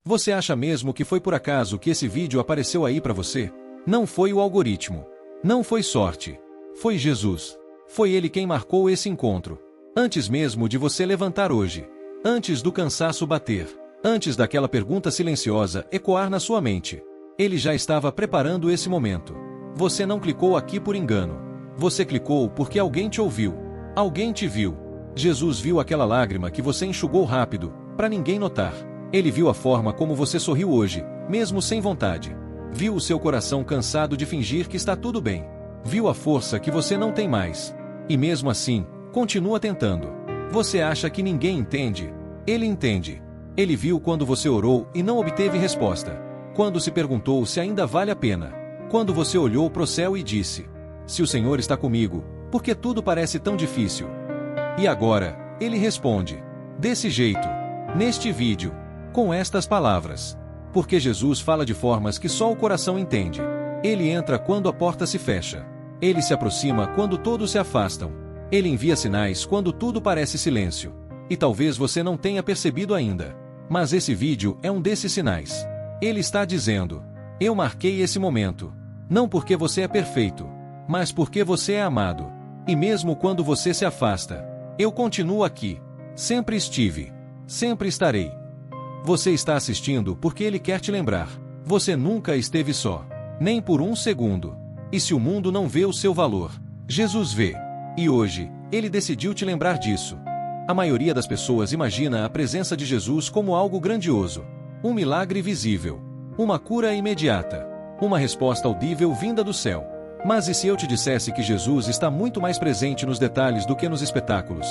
Você acha mesmo que foi por acaso que esse vídeo apareceu aí para você? Não foi o algoritmo. Não foi sorte. Foi Jesus. Foi Ele quem marcou esse encontro. Antes mesmo de você levantar hoje. Antes do cansaço bater. Antes daquela pergunta silenciosa ecoar na sua mente. Ele já estava preparando esse momento. Você não clicou aqui por engano. Você clicou porque alguém te ouviu. Alguém te viu. Jesus viu aquela lágrima que você enxugou rápido, para ninguém notar. Ele viu a forma como você sorriu hoje, mesmo sem vontade. Viu o seu coração cansado de fingir que está tudo bem. Viu a força que você não tem mais. E mesmo assim, continua tentando. Você acha que ninguém entende? Ele entende. Ele viu quando você orou e não obteve resposta. Quando se perguntou se ainda vale a pena. Quando você olhou para o céu e disse: se o Senhor está comigo, por que tudo parece tão difícil? E agora, ele responde. Desse jeito. Neste vídeo. Com estas palavras. Porque Jesus fala de formas que só o coração entende. Ele entra quando a porta se fecha. Ele se aproxima quando todos se afastam. Ele envia sinais quando tudo parece silêncio. E talvez você não tenha percebido ainda. Mas esse vídeo é um desses sinais. Ele está dizendo: eu marquei esse momento. Não porque você é perfeito, mas porque você é amado. E mesmo quando você se afasta, eu continuo aqui. Sempre estive. Sempre estarei. Você está assistindo porque Ele quer te lembrar. Você nunca esteve só. Nem por um segundo. E se o mundo não vê o seu valor, Jesus vê. E hoje, Ele decidiu te lembrar disso. A maioria das pessoas imagina a presença de Jesus como algo grandioso. Um milagre visível. Uma cura imediata. Uma resposta audível vinda do céu. Mas e se eu te dissesse que Jesus está muito mais presente nos detalhes do que nos espetáculos?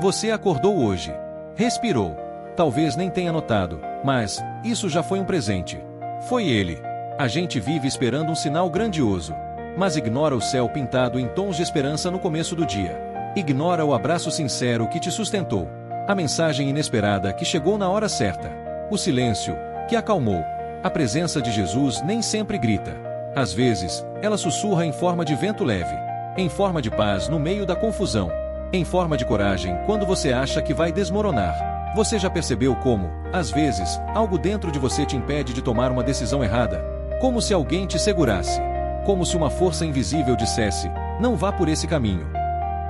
Você acordou hoje. Respirou. Talvez nem tenha notado, mas isso já foi um presente. Foi Ele. A gente vive esperando um sinal grandioso, mas ignora o céu pintado em tons de esperança no começo do dia. Ignora o abraço sincero que te sustentou. A mensagem inesperada que chegou na hora certa. O silêncio que acalmou. A presença de Jesus nem sempre grita. Às vezes, ela sussurra em forma de vento leve. Em forma de paz no meio da confusão. Em forma de coragem quando você acha que vai desmoronar. Você já percebeu como, às vezes, algo dentro de você te impede de tomar uma decisão errada? Como se alguém te segurasse. Como se uma força invisível dissesse: não vá por esse caminho.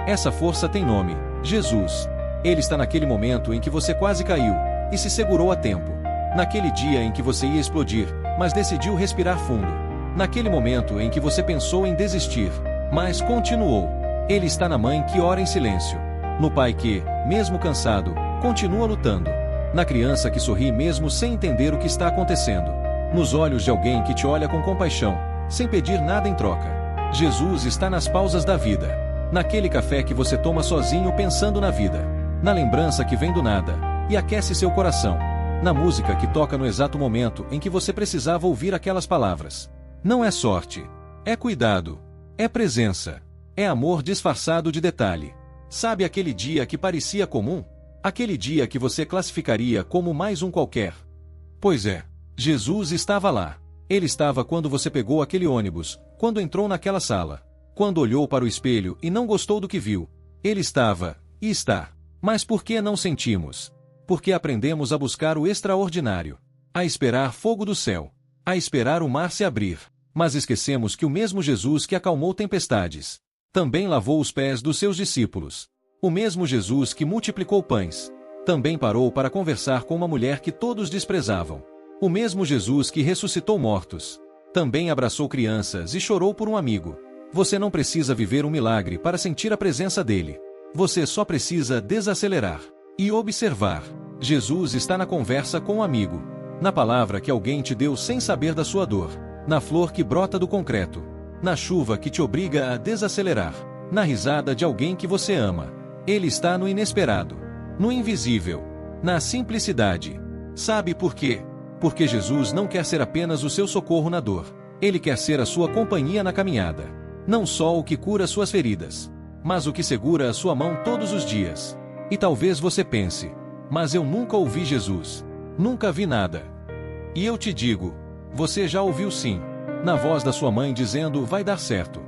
Essa força tem nome: Jesus. Ele está naquele momento em que você quase caiu, e se segurou a tempo. Naquele dia em que você ia explodir, mas decidiu respirar fundo. Naquele momento em que você pensou em desistir, mas continuou. Ele está na mãe que ora em silêncio. No pai que, mesmo cansado, continua lutando. Na criança que sorri mesmo sem entender o que está acontecendo. Nos olhos de alguém que te olha com compaixão, sem pedir nada em troca. Jesus está nas pausas da vida. Naquele café que você toma sozinho pensando na vida. Na lembrança que vem do nada e aquece seu coração. Na música que toca no exato momento em que você precisava ouvir aquelas palavras. Não é sorte. É cuidado. É presença. É amor disfarçado de detalhe. Sabe aquele dia que parecia comum? Aquele dia que você classificaria como mais um qualquer? Pois é. Jesus estava lá. Ele estava quando você pegou aquele ônibus, quando entrou naquela sala, quando olhou para o espelho e não gostou do que viu. Ele estava, e está. Mas por que não sentimos? Porque aprendemos a buscar o extraordinário, a esperar fogo do céu, a esperar o mar se abrir. Mas esquecemos que o mesmo Jesus que acalmou tempestades, também lavou os pés dos seus discípulos. O mesmo Jesus que multiplicou pães, também parou para conversar com uma mulher que todos desprezavam. O mesmo Jesus que ressuscitou mortos, também abraçou crianças e chorou por um amigo. Você não precisa viver um milagre para sentir a presença dele. Você só precisa desacelerar e observar. Jesus está na conversa com um amigo, na palavra que alguém te deu sem saber da sua dor, na flor que brota do concreto, na chuva que te obriga a desacelerar, na risada de alguém que você ama. Ele está no inesperado, no invisível, na simplicidade. Sabe por quê? Porque Jesus não quer ser apenas o seu socorro na dor. Ele quer ser a sua companhia na caminhada. Não só o que cura suas feridas, mas o que segura a sua mão todos os dias. E talvez você pense: mas eu nunca ouvi Jesus. Nunca vi nada. E eu te digo: você já ouviu sim. Na voz da sua mãe dizendo: vai dar certo.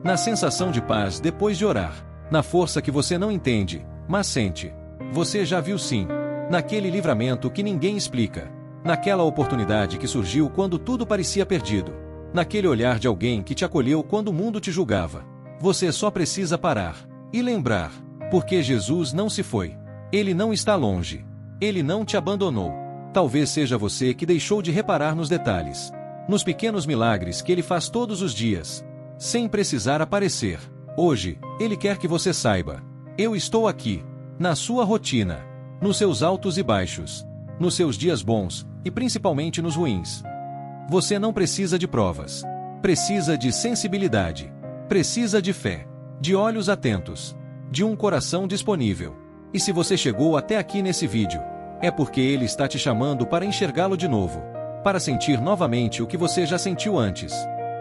Na sensação de paz depois de orar. Na força que você não entende, mas sente. Você já viu sim. Naquele livramento que ninguém explica. naquela oportunidade que surgiu quando tudo parecia perdido, naquele olhar de alguém que te acolheu quando o mundo te julgava. Você só precisa parar e lembrar, porque Jesus não se foi. Ele não está longe. Ele não te abandonou. Talvez seja você que deixou de reparar nos detalhes, nos pequenos milagres que Ele faz todos os dias, sem precisar aparecer. Hoje, Ele quer que você saiba: eu estou aqui, na sua rotina, nos seus altos e baixos, nos seus dias bons, e principalmente nos ruins. Você não precisa de provas. Precisa de sensibilidade. Precisa de fé, de olhos atentos, de um coração disponível. E se você chegou até aqui nesse vídeo, é porque Ele está te chamando para enxergá-lo de novo, para sentir novamente o que você já sentiu antes,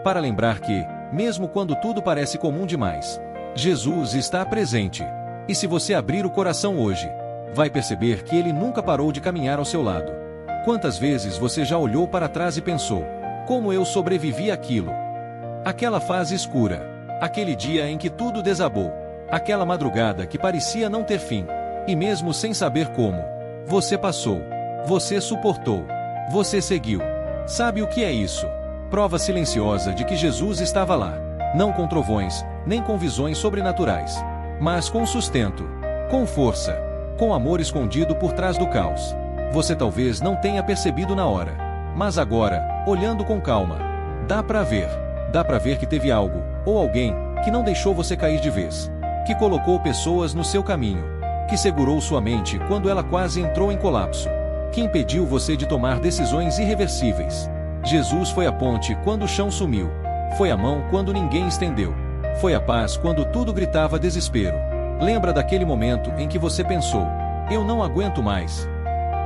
para lembrar que, mesmo quando tudo parece comum demais, Jesus está presente. E se você abrir o coração hoje, vai perceber que Ele nunca parou de caminhar ao seu lado. Quantas vezes você já olhou para trás e pensou: como eu sobrevivi àquilo? Aquela fase escura, aquele dia em que tudo desabou, aquela madrugada que parecia não ter fim, e mesmo sem saber como, você passou, você suportou, você seguiu. Sabe o que é isso? Prova silenciosa de que Jesus estava lá, não com trovões, nem com visões sobrenaturais, mas com sustento, com força, com amor escondido por trás do caos. Você talvez não tenha percebido na hora, mas agora, olhando com calma, dá para ver que teve algo, ou alguém, que não deixou você cair de vez, que colocou pessoas no seu caminho, que segurou sua mente quando ela quase entrou em colapso, que impediu você de tomar decisões irreversíveis. Jesus foi a ponte quando o chão sumiu, foi a mão quando ninguém estendeu, foi a paz quando tudo gritava desespero. Lembra daquele momento em que você pensou: eu não aguento mais?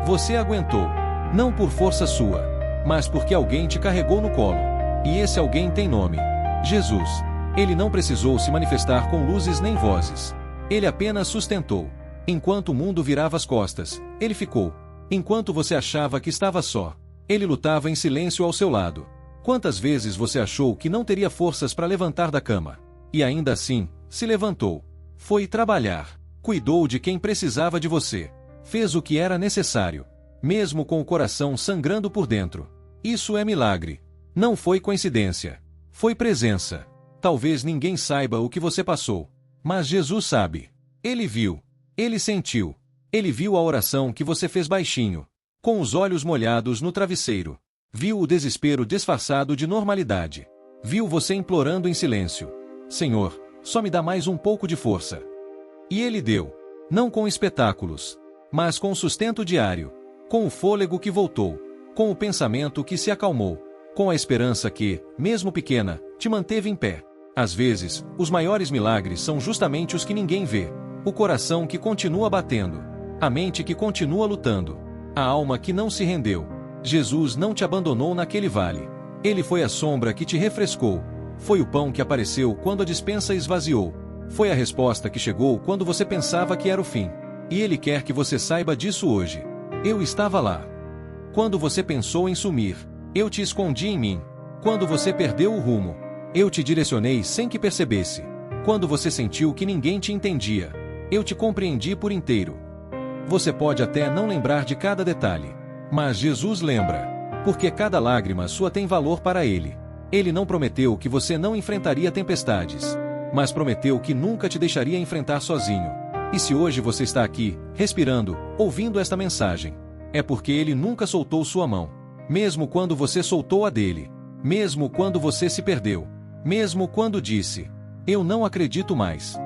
Você aguentou, não por força sua, mas porque alguém te carregou no colo. E esse alguém tem nome: Jesus. Ele não precisou se manifestar com luzes nem vozes. Ele apenas sustentou. Enquanto o mundo virava as costas, Ele ficou. Enquanto você achava que estava só, Ele lutava em silêncio ao seu lado. Quantas vezes você achou que não teria forças para levantar da cama? E ainda assim, se levantou. Foi trabalhar. Cuidou de quem precisava de você. Fez o que era necessário, mesmo com o coração sangrando por dentro. Isso é milagre. Não foi coincidência. Foi presença. Talvez ninguém saiba o que você passou, mas Jesus sabe. Ele viu. Ele sentiu. Ele viu a oração que você fez baixinho, com os olhos molhados no travesseiro. Viu o desespero disfarçado de normalidade. Viu você implorando em silêncio: Senhor, só me dá mais um pouco de força. E Ele deu. Não com espetáculos, mas com o sustento diário, com o fôlego que voltou, com o pensamento que se acalmou, com a esperança que, mesmo pequena, te manteve em pé. Às vezes, os maiores milagres são justamente os que ninguém vê. O coração que continua batendo, a mente que continua lutando, a alma que não se rendeu. Jesus não te abandonou naquele vale. Ele foi a sombra que te refrescou. Foi o pão que apareceu quando a despensa esvaziou. Foi a resposta que chegou quando você pensava que era o fim. E Ele quer que você saiba disso hoje. Eu estava lá. Quando você pensou em sumir, eu te escondi em mim. Quando você perdeu o rumo, eu te direcionei sem que percebesse. Quando você sentiu que ninguém te entendia, eu te compreendi por inteiro. Você pode até não lembrar de cada detalhe, mas Jesus lembra, porque cada lágrima sua tem valor para Ele. Ele não prometeu que você não enfrentaria tempestades, mas prometeu que nunca te deixaria enfrentar sozinho. E se hoje você está aqui, respirando, ouvindo esta mensagem, é porque Ele nunca soltou sua mão, mesmo quando você soltou a dele, mesmo quando você se perdeu, mesmo quando disse: eu não acredito mais.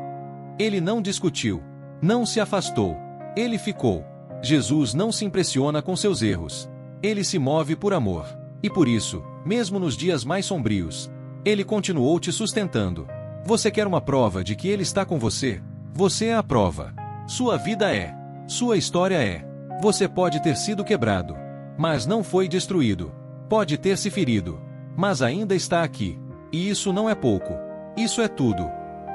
Ele não discutiu, não se afastou, Ele ficou. Jesus não se impressiona com seus erros. Ele se move por amor. E por isso, mesmo nos dias mais sombrios, Ele continuou te sustentando. Você quer uma prova de que Ele está com você? Você é a prova. Sua vida é. Sua história é. Você pode ter sido quebrado, mas não foi destruído. Pode ter se ferido, mas ainda está aqui. E isso não é pouco. Isso é tudo.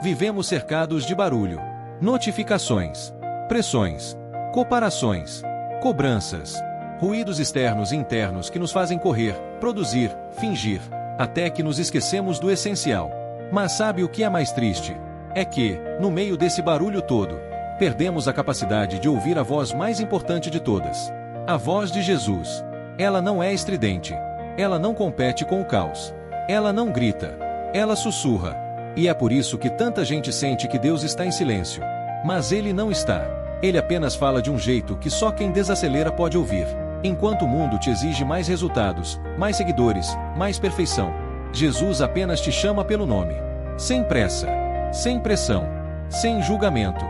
Vivemos cercados de barulho, notificações, pressões, comparações, cobranças, ruídos externos e internos que nos fazem correr, produzir, fingir, até que nos esquecemos do essencial. Mas sabe o que é mais triste? É que, no meio desse barulho todo, perdemos a capacidade de ouvir a voz mais importante de todas. A voz de Jesus. Ela não é estridente. Ela não compete com o caos. Ela não grita. Ela sussurra. E é por isso que tanta gente sente que Deus está em silêncio. Mas Ele não está. Ele apenas fala de um jeito que só quem desacelera pode ouvir. Enquanto o mundo te exige mais resultados, mais seguidores, mais perfeição, Jesus apenas te chama pelo nome. Sem pressa. Sem pressão. Sem julgamento.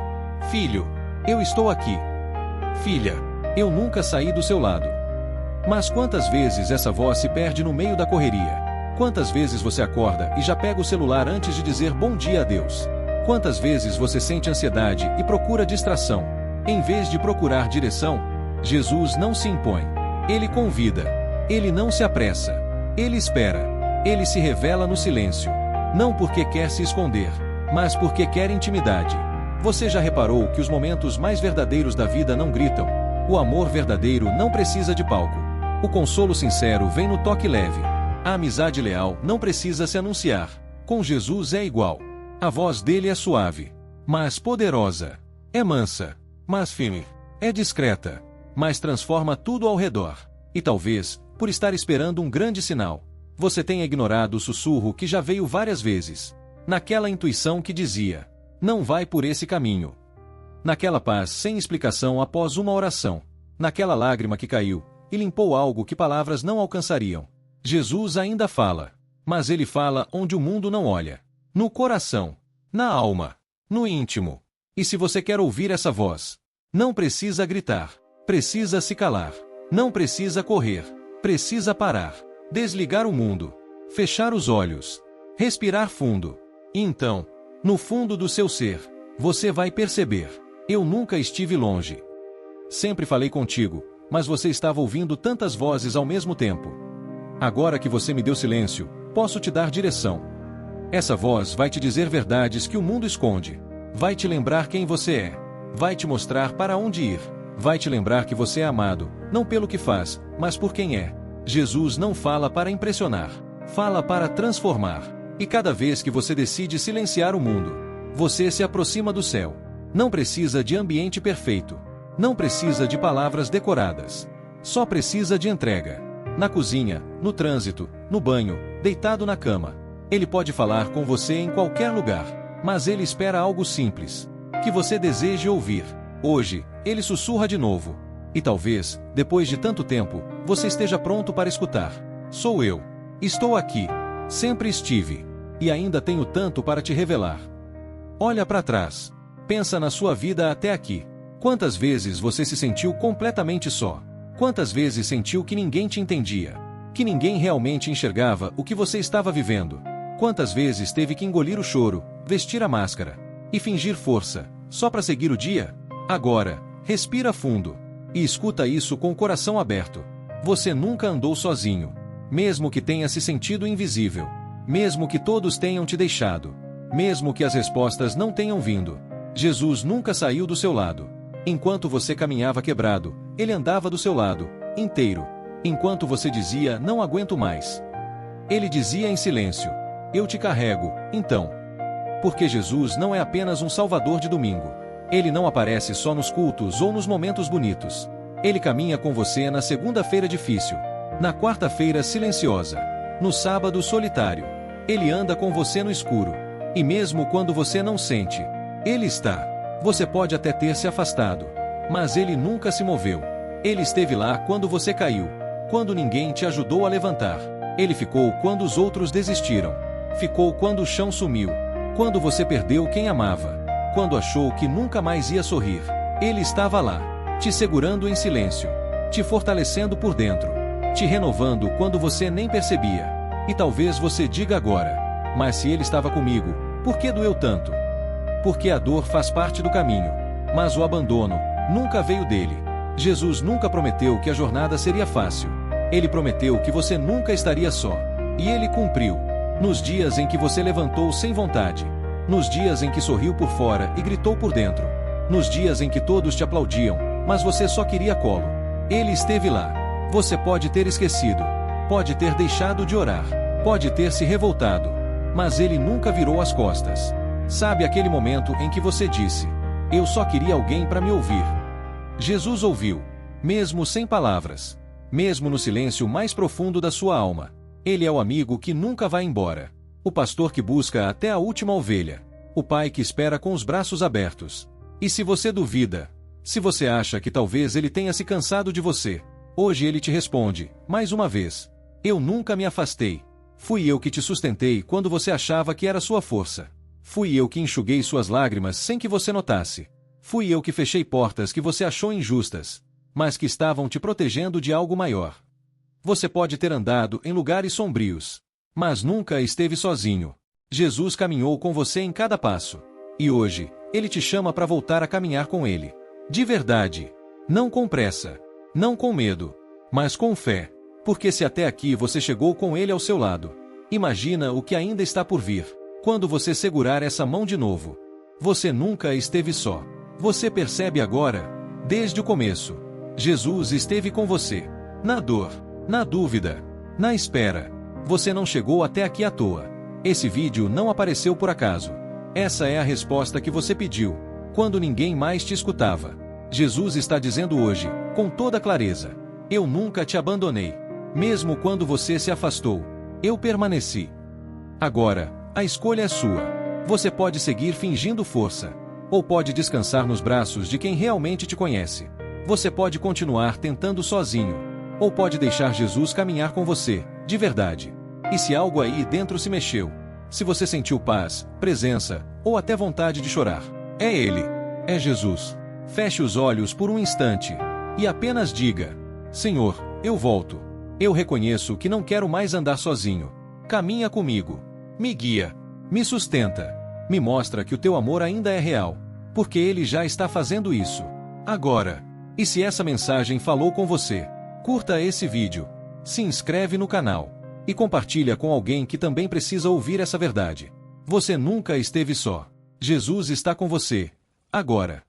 Filho, eu estou aqui. Filha, eu nunca saí do seu lado. Mas quantas vezes essa voz se perde no meio da correria? Quantas vezes você acorda e já pega o celular antes de dizer bom dia a Deus? Quantas vezes você sente ansiedade e procura distração? Em vez de procurar direção, Jesus não se impõe. Ele convida. Ele não se apressa. Ele espera. Ele se revela no silêncio. Não porque quer se esconder, mas porque quer intimidade. Você já reparou que os momentos mais verdadeiros da vida não gritam? O amor verdadeiro não precisa de palco. O consolo sincero vem no toque leve. A amizade leal não precisa se anunciar. Com Jesus é igual. A voz dele é suave, mas poderosa. É mansa, mas firme. É discreta, mas transforma tudo ao redor. E talvez, por estar esperando um grande sinal, você tenha ignorado o sussurro que já veio várias vezes. Naquela intuição que dizia: não vai por esse caminho. Naquela paz sem explicação após uma oração. Naquela lágrima que caiu e limpou algo que palavras não alcançariam. Jesus ainda fala. Mas ele fala onde o mundo não olha. No coração. Na alma. No íntimo. E se você quer ouvir essa voz, não precisa gritar. Precisa se calar. Não precisa correr. Precisa parar. Desligar o mundo. Fechar os olhos. Respirar fundo. E então, no fundo do seu ser, você vai perceber: eu nunca estive longe. Sempre falei contigo, mas você estava ouvindo tantas vozes ao mesmo tempo. Agora que você me deu silêncio, posso te dar direção. Essa voz vai te dizer verdades que o mundo esconde. Vai te lembrar quem você é. Vai te mostrar para onde ir. Vai te lembrar que você é amado, não pelo que faz, mas por quem é. Jesus não fala para impressionar. Fala para transformar. E cada vez que você decide silenciar o mundo, você se aproxima do céu. Não precisa de ambiente perfeito. Não precisa de palavras decoradas. Só precisa de entrega. Na cozinha, no trânsito, no banho, deitado na cama. Ele pode falar com você em qualquer lugar, mas ele espera algo simples, que você deseje ouvir. Hoje, ele sussurra de novo. E talvez, depois de tanto tempo, você esteja pronto para escutar. Sou eu. Estou aqui. Sempre estive. E ainda tenho tanto para te revelar. Olha para trás. Pensa na sua vida até aqui. Quantas vezes você se sentiu completamente só? Quantas vezes sentiu que ninguém te entendia? Que ninguém realmente enxergava o que você estava vivendo? Quantas vezes teve que engolir o choro, vestir a máscara e fingir força, só para seguir o dia? Agora, respira fundo e escuta isso com o coração aberto. Você nunca andou sozinho. Mesmo que tenha se sentido invisível. Mesmo que todos tenham te deixado. Mesmo que as respostas não tenham vindo. Jesus nunca saiu do seu lado. Enquanto você caminhava quebrado, ele andava do seu lado, inteiro. Enquanto você dizia, não aguento mais, ele dizia em silêncio: eu te carrego, então. Porque Jesus não é apenas um salvador de domingo. Ele não aparece só nos cultos ou nos momentos bonitos. Ele caminha com você na segunda-feira difícil, na quarta-feira silenciosa, no sábado solitário. Ele anda com você no escuro. E mesmo quando você não sente, ele está. Você pode até ter se afastado, mas ele nunca se moveu. Ele esteve lá quando você caiu, quando ninguém te ajudou a levantar. Ele ficou quando os outros desistiram. Ficou quando o chão sumiu. Quando você perdeu quem amava. Quando achou que nunca mais ia sorrir. Ele estava lá, te segurando em silêncio, te fortalecendo por dentro, te renovando quando você nem percebia. E talvez você diga agora: mas se ele estava comigo, por que doeu tanto? Porque a dor faz parte do caminho, mas o abandono nunca veio dele. Jesus nunca prometeu que a jornada seria fácil. Ele prometeu que você nunca estaria só. E ele cumpriu. Nos dias em que você levantou sem vontade. Nos dias em que sorriu por fora e gritou por dentro. Nos dias em que todos te aplaudiam, mas você só queria colo. Ele esteve lá. Você pode ter esquecido. Pode ter deixado de orar. Pode ter se revoltado. Mas ele nunca virou as costas. Sabe aquele momento em que você disse: eu só queria alguém para me ouvir? Jesus ouviu, mesmo sem palavras. mesmo no silêncio mais profundo da sua alma. Ele é o amigo que nunca vai embora. O pastor que busca até a última ovelha. O pai que espera com os braços abertos. E se você duvida, se você acha que talvez ele tenha se cansado de você, hoje ele te responde, mais uma vez: eu nunca me afastei. Fui eu que te sustentei quando você achava que era sua força. Fui eu que enxuguei suas lágrimas sem que você notasse. Fui eu que fechei portas que você achou injustas, mas que estavam te protegendo de algo maior. Você pode ter andado em lugares sombrios, mas nunca esteve sozinho. Jesus caminhou com você em cada passo. E hoje, ele te chama para voltar a caminhar com ele. De verdade. Não com pressa. Não com medo. Mas com fé. Porque se até aqui você chegou com ele ao seu lado, imagina o que ainda está por vir. Quando você segurar essa mão de novo. Você nunca esteve só. Você percebe agora, desde o começo. Jesus esteve com você. Na dor, na dúvida, na espera. Você não chegou até aqui à toa. Esse vídeo não apareceu por acaso. Essa é a resposta que você pediu, quando ninguém mais te escutava. Jesus está dizendo hoje, com toda clareza: eu nunca te abandonei. Mesmo quando você se afastou, eu permaneci. Agora, a escolha é sua. Você pode seguir fingindo força, ou pode descansar nos braços de quem realmente te conhece. Você pode continuar tentando sozinho, ou pode deixar Jesus caminhar com você, de verdade. E se algo aí dentro se mexeu, se você sentiu paz, presença, ou até vontade de chorar, é Ele, é Jesus. Feche os olhos por um instante e apenas diga: Senhor, eu volto. Eu reconheço que não quero mais andar sozinho. Caminha comigo. Me guia. Me sustenta. Me mostra que o teu amor ainda é real, porque Ele já está fazendo isso. Agora. E se essa mensagem falou com você, curta esse vídeo, se inscreve no canal e compartilha com alguém que também precisa ouvir essa verdade. Você nunca esteve só. Jesus está com você. Agora.